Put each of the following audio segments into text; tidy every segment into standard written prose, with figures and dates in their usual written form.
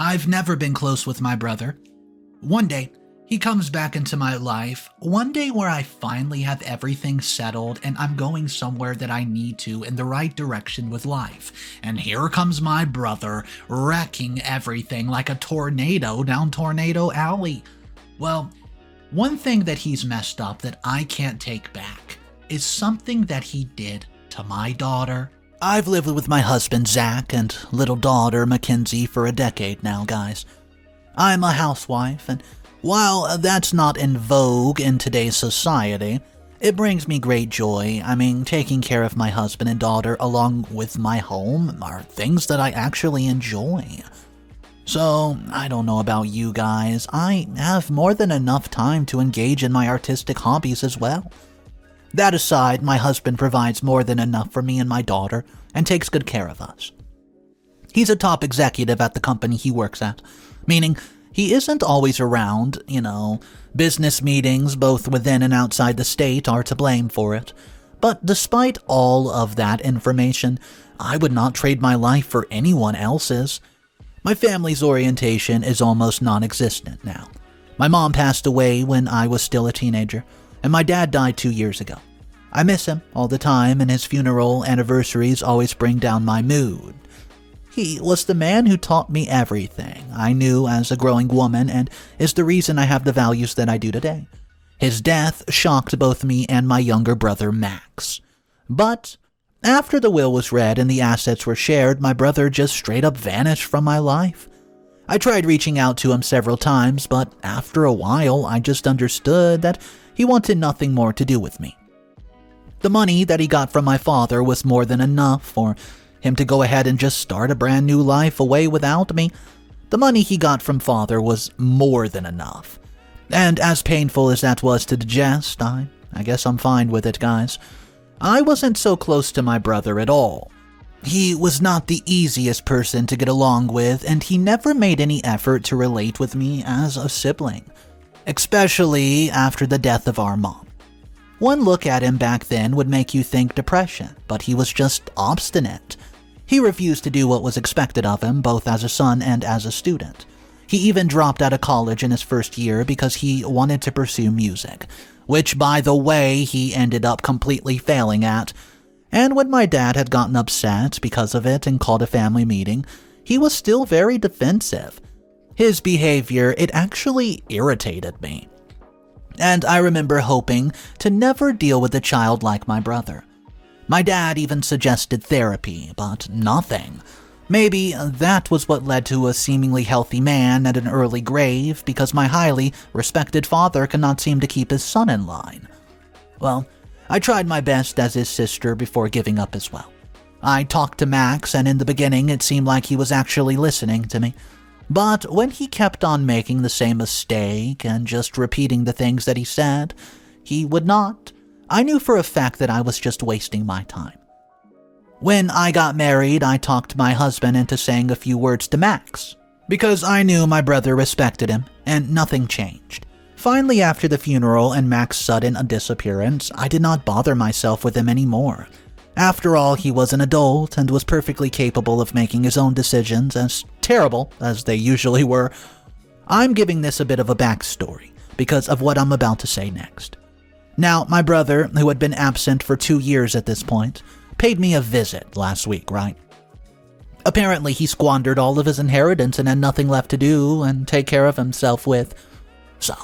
I've never been close with my brother. One day, he comes back into my life, one day where I finally have everything settled and I'm going somewhere that I need to in the right direction with life. And here comes my brother, wrecking everything like a tornado down Tornado Alley. Well, one thing that he's messed up that I can't take back is something that he did to my daughter. I've lived with my husband, Zach, and little daughter, McKenzie, for a decade now, guys. I'm a housewife, and while that's not in vogue in today's society, it brings me great joy. I mean, taking care of my husband and daughter along with my home are things that I actually enjoy. So, I don't know about you guys, I have more than enough time to engage in my artistic hobbies as well. That aside, my husband provides more than enough for me and my daughter and takes good care of us. He's a top executive at the company he works at, meaning he isn't always around, business meetings both within and outside the state are to blame for it. But despite all of that information, I would not trade my life for anyone else's. My family's orientation is almost non-existent now. My mom passed away when I was still a teenager, and my dad died 2 years ago. I miss him all the time, and his funeral anniversaries always bring down my mood. He was the man who taught me everything I knew as a growing woman and is the reason I have the values that I do today. His death shocked both me and my younger brother, Max. But after the will was read and the assets were shared, my brother just straight up vanished from my life. I tried reaching out to him several times, but after a while, I just understood that he wanted nothing more to do with me. The money that he got from my father was more than enough for him to go ahead and just start a brand new life away without me. The money he got from father was more than enough. And as painful as that was to digest, I guess I'm fine with it, guys. I wasn't so close to my brother at all. He was not the easiest person to get along with, and he never made any effort to relate with me as a sibling, especially after the death of our mom. One look at him back then would make you think depression, but he was just obstinate. He refused to do what was expected of him, both as a son and as a student. He even dropped out of college in his first year because he wanted to pursue music, which, by the way, he ended up completely failing at. And when my dad had gotten upset because of it and called a family meeting, he was still very defensive. His behavior, it actually irritated me. And I remember hoping to never deal with a child like my brother. My dad even suggested therapy, but nothing. Maybe that was what led to a seemingly healthy man at an early grave, because my highly respected father could not seem to keep his son in line. Well, I tried my best as his sister before giving up as well. I talked to Max, and in the beginning it seemed like he was actually listening to me. But when he kept on making the same mistake and just repeating the things that he said, he would not. I knew for a fact that I was just wasting my time. When I got married, I talked my husband into saying a few words to Max, because I knew my brother respected him, and nothing changed. Finally, after the funeral and Max's sudden disappearance, I did not bother myself with him anymore. After all, he was an adult and was perfectly capable of making his own decisions, as terrible as they usually were. I'm giving this a bit of a backstory because of what I'm about to say next. Now, my brother, who had been absent for 2 years at this point, paid me a visit last week, right? Apparently, he squandered all of his inheritance and had nothing left to do and take care of himself with. So,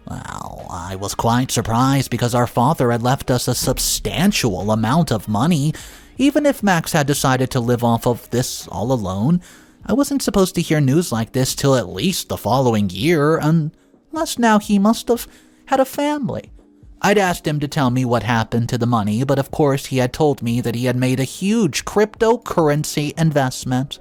well, I was quite surprised because our father had left us a substantial amount of money. Even if Max had decided to live off of this all alone, I wasn't supposed to hear news like this till at least the following year, unless now he must have had a family. I'd asked him to tell me what happened to the money, but of course he had told me that he had made a huge cryptocurrency investment,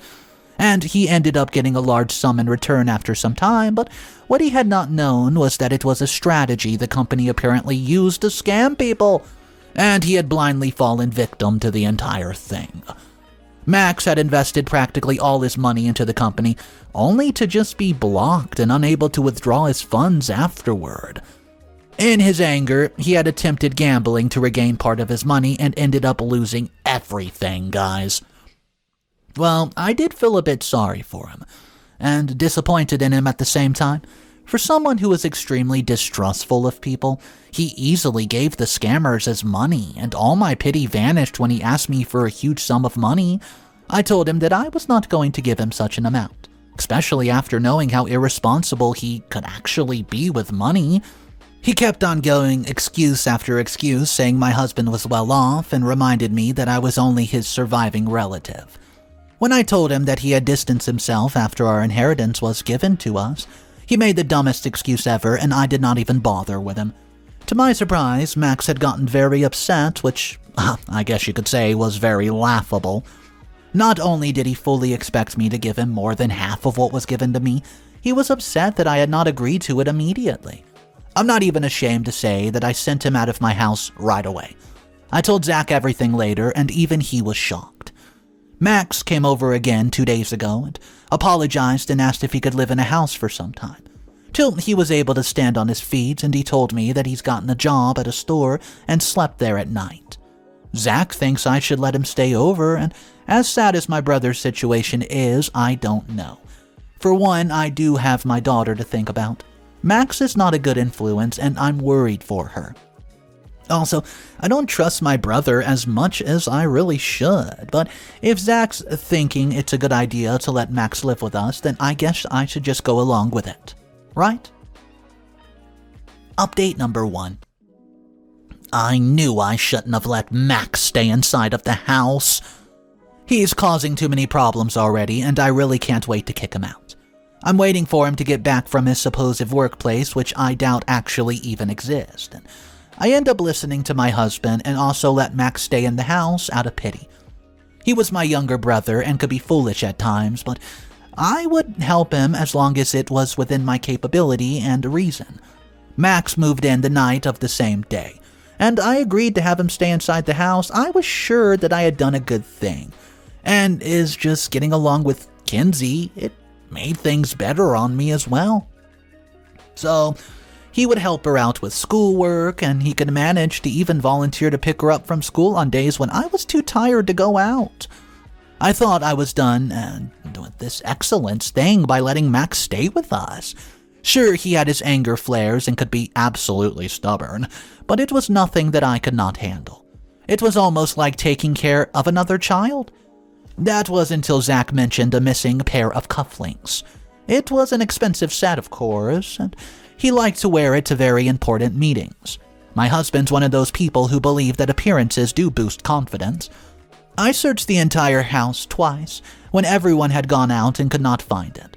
and he ended up getting a large sum in return after some time, but what he had not known was that it was a strategy the company apparently used to scam people, and he had blindly fallen victim to the entire thing. Max had invested practically all his money into the company, only to just be blocked and unable to withdraw his funds afterward. In his anger, he had attempted gambling to regain part of his money and ended up losing everything, guys. Well, I did feel a bit sorry for him. and disappointed in him at the same time. For someone who was extremely distrustful of people, he easily gave the scammers his money, and all my pity vanished when he asked me for a huge sum of money. I told him that I was not going to give him such an amount, especially after knowing how irresponsible he could actually be with money. He kept on going excuse after excuse, saying my husband was well off and reminded me that I was only his surviving relative. When I told him that he had distanced himself after our inheritance was given to us, he made the dumbest excuse ever, and I did not even bother with him. To my surprise, Max had gotten very upset, which I guess you could say was very laughable. Not only did he fully expect me to give him more than half of what was given to me, he was upset that I had not agreed to it immediately. I'm not even ashamed to say that I sent him out of my house right away. I told Zach everything later, and even he was shocked. Max came over again 2 days ago and apologized and asked if he could live in a house for some time, till he was able to stand on his feet, and he told me that he's gotten a job at a store and slept there at night. Zach thinks I should let him stay over, and as sad as my brother's situation is, I don't know. For one, I do have my daughter to think about. Max is not a good influence, and I'm worried for her. Also, I don't trust my brother as much as I really should, but if Zach's thinking it's a good idea to let Max live with us, then I guess I should just go along with it, right? Update number 1. I knew I shouldn't have let Max stay inside of the house. He's causing too many problems already, and I really can't wait to kick him out. I'm waiting for him to get back from his supposed workplace, which I doubt actually even exists. And I end up listening to my husband and also let Max stay in the house out of pity. He was my younger brother and could be foolish at times, but I would help him as long as it was within my capability and reason. Max moved in the night of the same day, and I agreed to have him stay inside the house. I was sure that I had done a good thing, and is just getting along with Kenzie. It made things better on me as well. So he would help her out with schoolwork, and he could manage to even volunteer to pick her up from school on days when I was too tired to go out. I thought I was done with this excellence thing by letting Max stay with us. Sure, he had his anger flares and could be absolutely stubborn, but it was nothing that I could not handle. It was almost like taking care of another child. That was until Zach mentioned a missing pair of cufflinks. It was an expensive set, of course, and he liked to wear it to very important meetings. My husband's one of those people who believe that appearances do boost confidence. I searched the entire house twice when everyone had gone out and could not find it.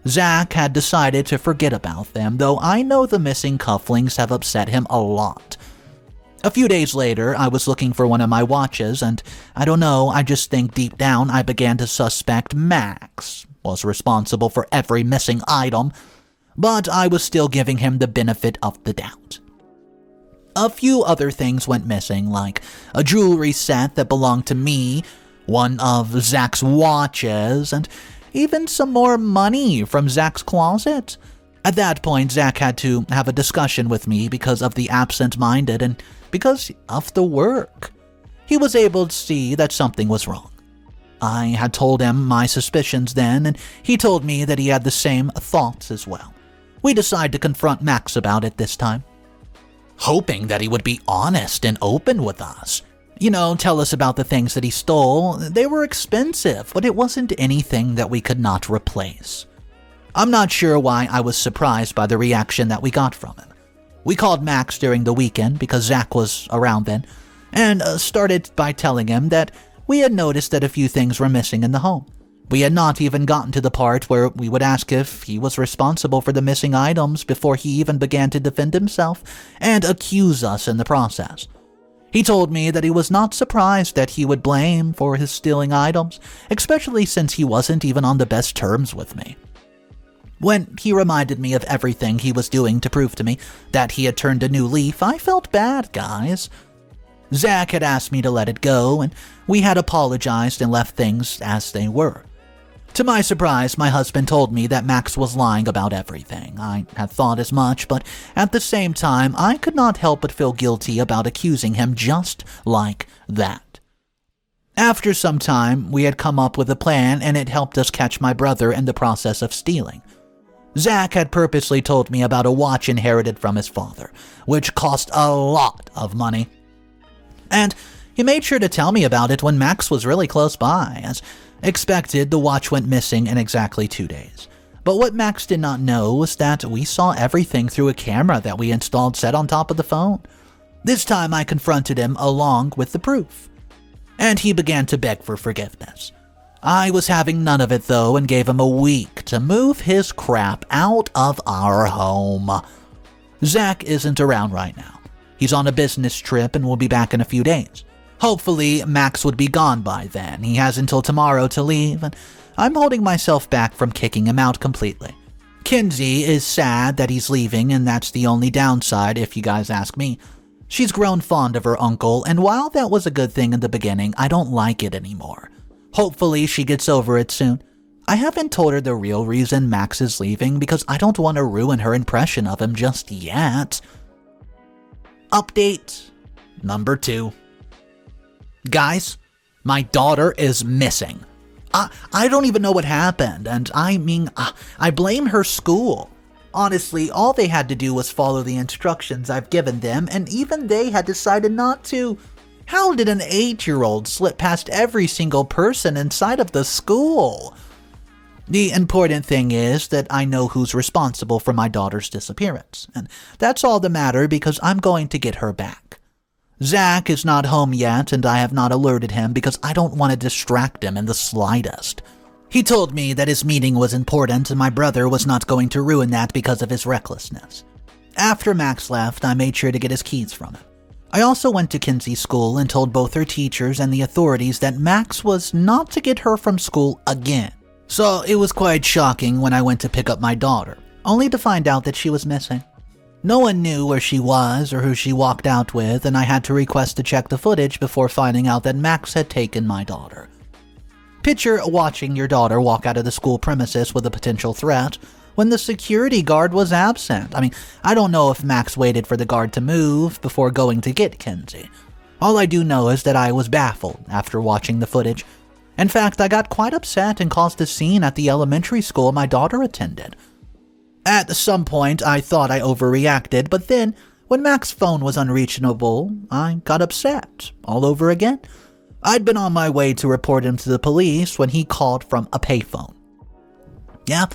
Zach had decided to forget about them, though I know the missing cufflinks have upset him a lot. A few days later, I was looking for one of my watches, and I don't know, I just think deep down I began to suspect Max was responsible for every missing item, but I was still giving him the benefit of the doubt. A few other things went missing, like a jewelry set that belonged to me, one of Zach's watches, and even some more money from Zach's closet. At that point, Zach had to have a discussion with me because of the absent-minded and because of the work. He was able to see that something was wrong. I had told him my suspicions then, and he told me that he had the same thoughts as well. We decided to confront Max about it this time, hoping that he would be honest and open with us. Tell us about the things that he stole. They were expensive, but it wasn't anything that we could not replace. I'm not sure why I was surprised by the reaction that we got from him. We called Max during the weekend because Zach was around then, and started by telling him that we had noticed that a few things were missing in the home. We had not even gotten to the part where we would ask if he was responsible for the missing items before he even began to defend himself and accuse us in the process. He told me that he was not surprised that he would blame for his stealing items, especially since he wasn't even on the best terms with me. When he reminded me of everything he was doing to prove to me that he had turned a new leaf, I felt bad, guys. Zach had asked me to let it go, and we had apologized and left things as they were. To my surprise, my husband told me that Max was lying about everything. I had thought as much, but at the same time, I could not help but feel guilty about accusing him just like that. After some time, we had come up with a plan and it helped us catch my brother in the process of stealing. Zach had purposely told me about a watch inherited from his father, which cost a lot of money. And he made sure to tell me about it when Max was really close by. As expected, the watch went missing in exactly 2 days. But what Max did not know was that we saw everything through a camera that we installed set on top of the phone. This time I confronted him along with the proof, and he began to beg for forgiveness. I was having none of it though and gave him a week to move his crap out of our home. Zach isn't around right now. He's on a business trip and will be back in a few days. Hopefully, Max would be gone by then. He has until tomorrow to leave, and I'm holding myself back from kicking him out completely. Kenzie is sad that he's leaving, and that's the only downside if you guys ask me. She's grown fond of her uncle, and while that was a good thing in the beginning, I don't like it anymore. Hopefully, she gets over it soon. I haven't told her the real reason Max is leaving because I don't want to ruin her impression of him just yet. Update number 2. Guys, my daughter is missing. I don't even know what happened, and I blame her school. Honestly, all they had to do was follow the instructions I've given them, and even they had decided not to. How did an 8-year-old slip past every single person inside of the school? The important thing is that I know who's responsible for my daughter's disappearance, and that's all that matters because I'm going to get her back. Zach is not home yet, and I have not alerted him because I don't want to distract him in the slightest. He told me that his meeting was important and my brother was not going to ruin that because of his recklessness. After Max left, I made sure to get his keys from him. I also went to Kenzie's school and told both her teachers and the authorities that Max was not to get her from school again. So it was quite shocking when I went to pick up my daughter, only to find out that she was missing. No one knew where she was or who she walked out with, and I had to request to check the footage before finding out that Max had taken my daughter. Picture watching your daughter walk out of the school premises with a potential threat when the security guard was absent. I don't know if Max waited for the guard to move before going to get Kenzie. All I do know is that I was baffled after watching the footage. In fact, I got quite upset and caused a scene at the elementary school my daughter attended. At some point, I thought I overreacted, but then, when Max's phone was unreachable, I got upset all over again. I'd been on my way to report him to the police when he called from a payphone. Yeah,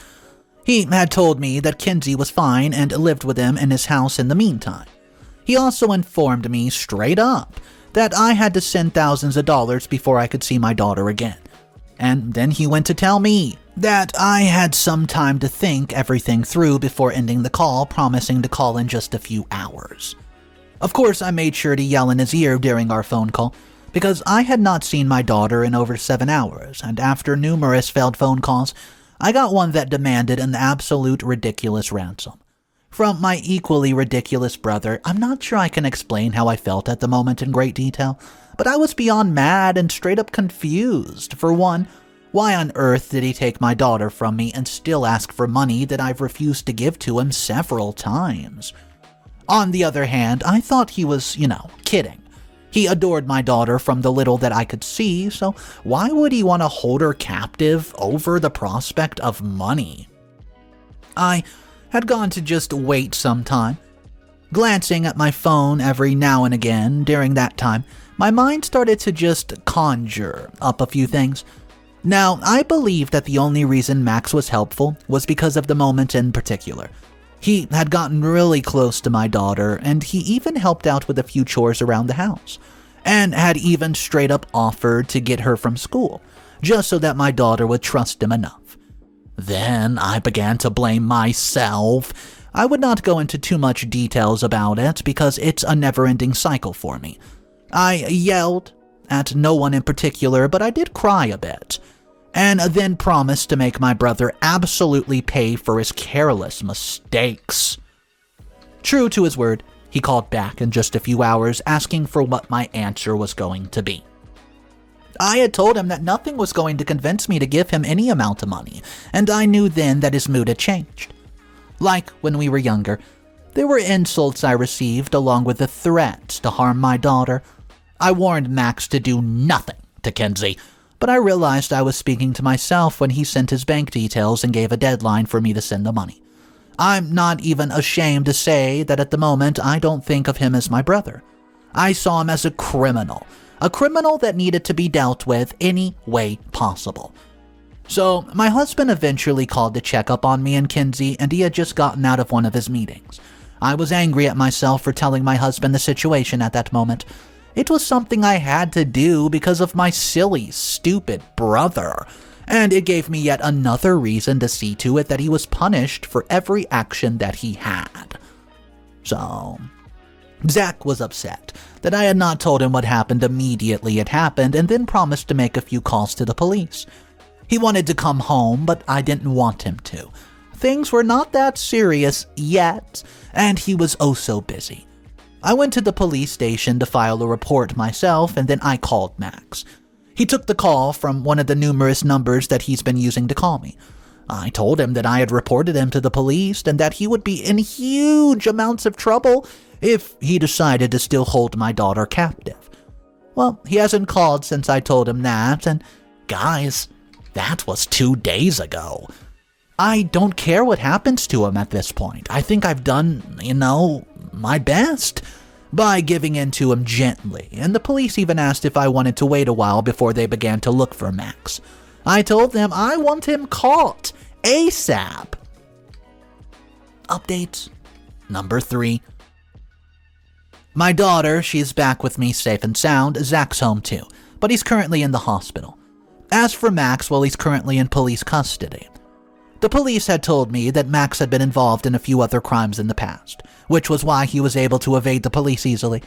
he had told me that Kenzie was fine and lived with him in his house in the meantime. He also informed me straight up that I had to send thousands of dollars before I could see my daughter again. And then he went to tell me that I had some time to think everything through before ending the call, promising to call in just a few hours. Of course, I made sure to yell in his ear during our phone call, because I had not seen my daughter in over 7 hours, and after numerous failed phone calls, I got one that demanded an absolute ridiculous ransom. From my equally ridiculous brother, I'm not sure I can explain how I felt at the moment in great detail, but I was beyond mad and straight up confused. For one, why on earth did he take my daughter from me and still ask for money that I've refused to give to him several times? On the other hand, I thought he was, kidding. He adored my daughter from the little that I could see, so why would he want to hold her captive over the prospect of money? I had gone to just wait some time. Glancing at my phone every now and again during that time, my mind started to just conjure up a few things. Now, I believe that the only reason Max was helpful was because of the moment in particular. He had gotten really close to my daughter, and he even helped out with a few chores around the house, and had even straight up offered to get her from school, just so that my daughter would trust him enough. Then I began to blame myself. I would not go into too much details about it because it's a never-ending cycle for me. I yelled at no one in particular, but I did cry a bit, and then promised to make my brother absolutely pay for his careless mistakes. True to his word, he called back in just a few hours asking for what my answer was going to be. I had told him that nothing was going to convince me to give him any amount of money, and I knew then that his mood had changed. Like when we were younger, there were insults I received along with the threats to harm my daughter. I warned Max to do nothing to Kenzie, but I realized I was speaking to myself when he sent his bank details and gave a deadline for me to send the money. I'm not even ashamed to say that at the moment I don't think of him as my brother. I saw him as a criminal that needed to be dealt with any way possible. So my husband eventually called to check up on me and Kenzie, and he had just gotten out of one of his meetings. I was angry at myself for telling my husband the situation at that moment. It was something I had to do because of my silly, stupid brother, and it gave me yet another reason to see to it that he was punished for every action that he had. So, Zach was upset that I had not told him what happened immediately it happened, and then promised to make a few calls to the police. He wanted to come home, but I didn't want him to. Things were not that serious yet, and he was oh so busy. I went to the police station to file a report myself, and then I called Max. He took the call from one of the numerous numbers that he's been using to call me. I told him that I had reported him to the police and that he would be in huge amounts of trouble if he decided to still hold my daughter captive. Well, he hasn't called since I told him that, and guys, that was 2 days ago. I don't care what happens to him at this point. I think I've done, my best by giving in to him gently, and the police even asked if I wanted to wait a while before they began to look for Max. I told them I want him caught ASAP. Update number 3. My daughter, she's back with me safe and sound. Zach's home too, but he's currently in the hospital. As for Max, well, he's currently in police custody. The police had told me that Max had been involved in a few other crimes in the past, which was why he was able to evade the police easily.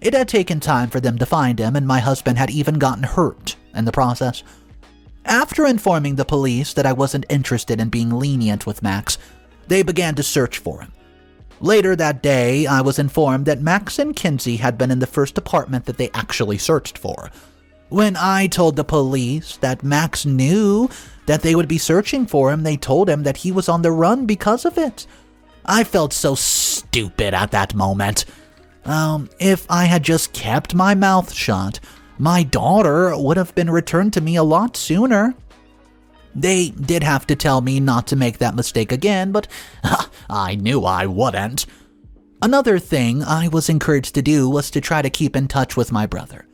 It had taken time for them to find him, and my husband had even gotten hurt in the process. After informing the police that I wasn't interested in being lenient with Max, they began to search for him. Later that day, I was informed that Max and Kenzie had been in the first apartment that they actually searched for. When I told the police that Max knew that they would be searching for him, they told him that he was on the run because of it. I felt so stupid at that moment. If I had just kept my mouth shut, my daughter would have been returned to me a lot sooner. They did have to tell me not to make that mistake again, but I knew I wouldn't. Another thing I was encouraged to do was to try to keep in touch with my brother.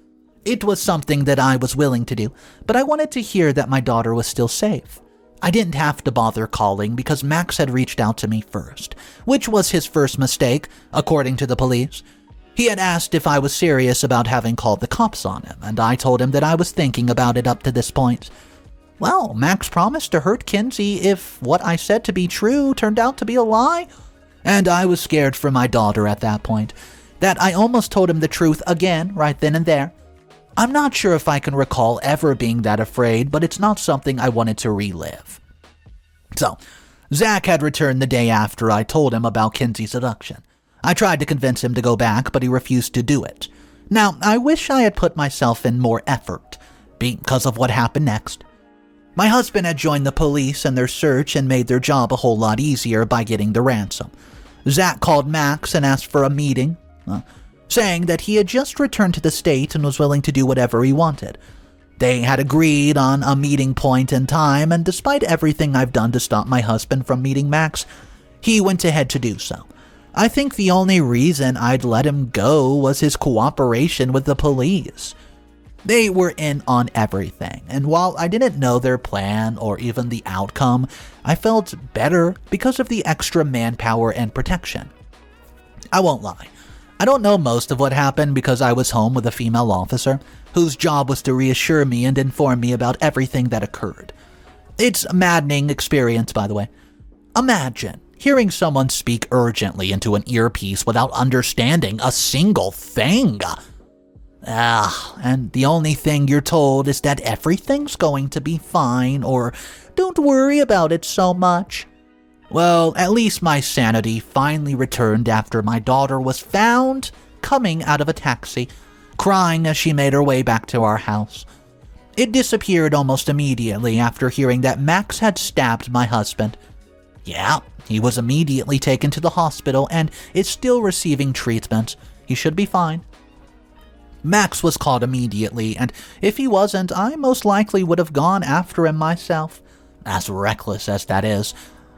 It was something that I was willing to do, but I wanted to hear that my daughter was still safe. I didn't have to bother calling because Max had reached out to me first, which was his first mistake, according to the police. He had asked if I was serious about having called the cops on him, and I told him that I was thinking about it up to this point. Well, Max promised to hurt Kenzie if what I said to be true turned out to be a lie, and I was scared for my daughter at that point, that I almost told him the truth again right then and there. I'm not sure if I can recall ever being that afraid, but it's not something I wanted to relive. So, Zach had returned the day after I told him about Kenzie's abduction. I tried to convince him to go back, but he refused to do it. Now, I wish I had put myself in more effort, because of what happened next. My husband had joined the police in their search and made their job a whole lot easier by getting the ransom. Zach called Max and asked for a meeting, saying that he had just returned to the state and was willing to do whatever he wanted. They had agreed on a meeting point and time, and despite everything I've done to stop my husband from meeting Max, he went ahead to do so. I think the only reason I'd let him go was his cooperation with the police. They were in on everything, and while I didn't know their plan or even the outcome, I felt better because of the extra manpower and protection. I won't lie. I don't know most of what happened because I was home with a female officer whose job was to reassure me and inform me about everything that occurred. It's a maddening experience, by the way. Imagine hearing someone speak urgently into an earpiece without understanding a single thing. And the only thing you're told is that everything's going to be fine, or don't worry about it so much. Well, at least my sanity finally returned after my daughter was found coming out of a taxi, crying as she made her way back to our house. It disappeared almost immediately after hearing that Max had stabbed my husband. Yeah, he was immediately taken to the hospital and is still receiving treatment. He should be fine. Max was caught immediately, and if he wasn't, I most likely would have gone after him myself. As reckless as that is.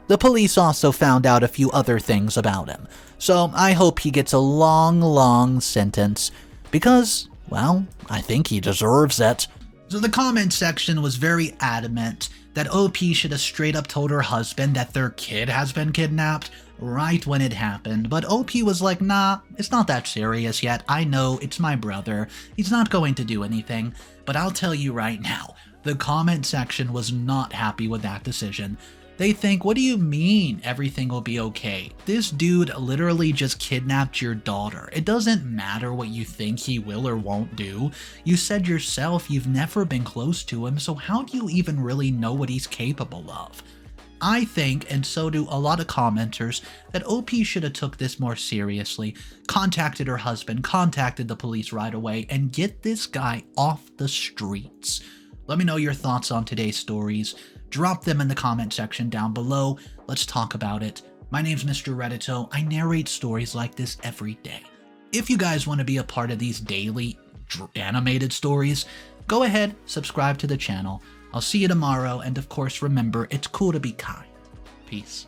The police also found out a few other things about him, so I hope he gets a long sentence, because, well, I think he deserves it. So the comment section was very adamant that OP should have straight up told her husband that their kid has been kidnapped right when it happened, but OP was like, nah, it's not that serious yet. I know, it's my brother. He's not going to do anything, but I'll tell you right now, the comment section was not happy with that decision. They think, what do you mean everything will be okay? This dude literally just kidnapped your daughter. It doesn't matter what you think he will or won't do. You said yourself you've never been close to him, so how do you even really know what he's capable of? I think, and so do a lot of commenters, that OP should have took this more seriously, contacted her husband, contacted the police right away, and get this guy off the streets. Let me know your thoughts on today's stories. Drop them in the comment section down below. Let's talk about it. My name's Mr. Reddito. I narrate stories like this every day. If you guys want to be a part of these daily animated stories, go ahead, subscribe to the channel. I'll see you tomorrow, and of course remember, it's cool to be kind. Peace.